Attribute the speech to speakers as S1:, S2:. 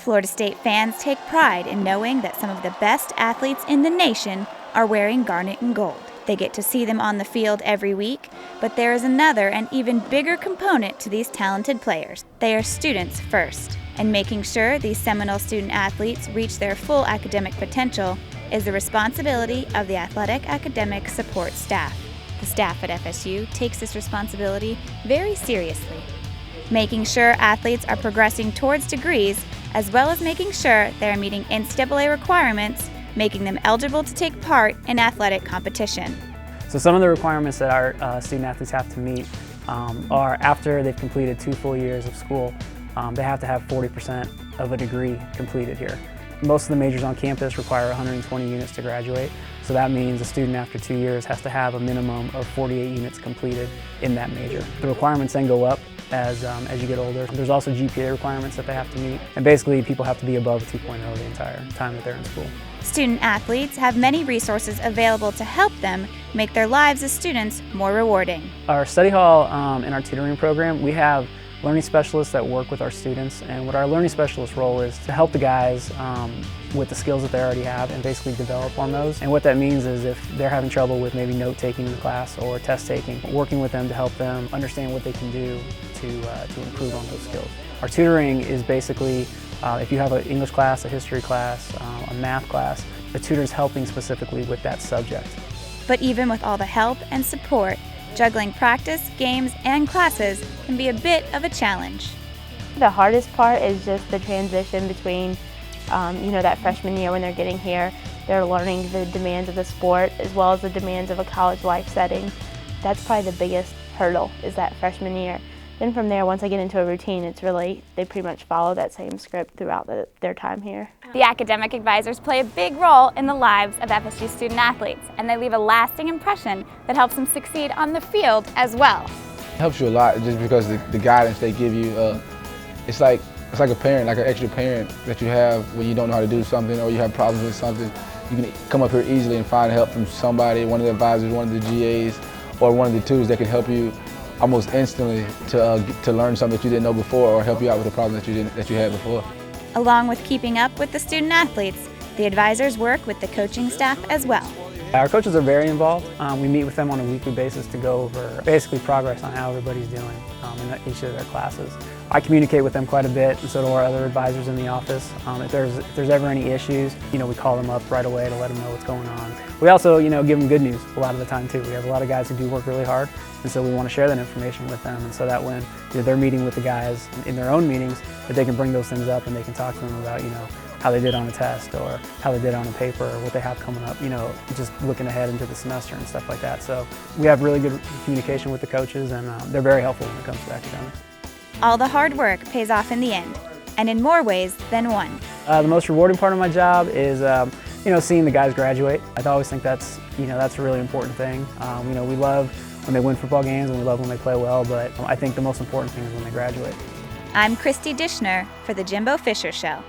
S1: Florida State fans take pride in knowing that some of the best athletes in the nation are wearing garnet and gold. They get to see them on the field every week, but there is another and even bigger component to these talented players. They are students first, and making sure these Seminole student athletes reach their full academic potential is the responsibility of the athletic academic support staff. The staff at FSU takes this responsibility very seriously, making sure athletes are progressing towards degrees, as well as making sure they are meeting NCAA requirements, making them eligible to take part in athletic competition.
S2: So some of the requirements that our student athletes have to meet are after they've completed 2 full years of school, they have to have 40% of a degree completed here. Most of the majors on campus require 120 units to graduate, so that means a student after 2 years has to have a minimum of 48 units completed in that major. The requirements then go up as you get older. There's also GPA requirements that they have to meet, and basically people have to be above a 2.0 the entire time that they're in school.
S1: Student athletes have many resources available to help them make their lives as students more rewarding.
S2: Our study hall and our tutoring program, we have learning specialists that work with our students, and what our learning specialist role is to help the guys with the skills that they already have and basically develop on those. And what that means is if they're having trouble with maybe note taking in class or test taking, working with them to help them understand what they can do to improve on those skills. Our tutoring is basically if you have an English class, a history class, a math class, the tutor is helping specifically with that subject.
S1: But even with all the help and support, juggling practice, games, and classes can be a bit of a challenge.
S3: The hardest part is just the transition between, that freshman year when they're getting here. They're learning the demands of the sport as well as the demands of a college life setting. That's probably the biggest hurdle, is that freshman year. Then from there, once I get into a routine, they pretty much follow that same script throughout their time here.
S1: The academic advisors play a big role in the lives of FSU student athletes, and they leave a lasting impression that helps them succeed on the field as well.
S4: It helps you a lot just because the guidance they give you, it's like a parent, like an extra parent that you have when you don't know how to do something or you have problems with something. You can come up here easily and find help from somebody, one of the advisors, one of the GAs, or one of the tutors that can help you almost instantly to learn something that you didn't know before or help you out with a problem that you had before.
S1: Along with keeping up with the student athletes, the advisors work with the coaching staff as well.
S2: Our coaches are very involved. We meet with them on a weekly basis to go over basically progress on how everybody's doing in each of their classes. I communicate with them quite a bit, and so do our other advisors in the office. If there's ever any issues, we call them up right away to let them know what's going on. We also, give them good news a lot of the time too. We have a lot of guys who do work really hard, and so we want to share that information with them, and so that when they're meeting with the guys in their own meetings, that they can bring those things up and they can talk to them about, how they did on a test or how they did on a paper or what they have coming up, just looking ahead into the semester and stuff like that. So we have really good communication with the coaches, and they're very helpful when it comes to academics.
S1: All the hard work pays off in the end, and in more ways than one.
S2: The most rewarding part of my job is, seeing the guys graduate. I always think that's a really important thing. We love when they win football games and we love when they play well, but I think the most important thing is when they graduate.
S1: I'm Christy Dishner for the Jimbo Fisher Show.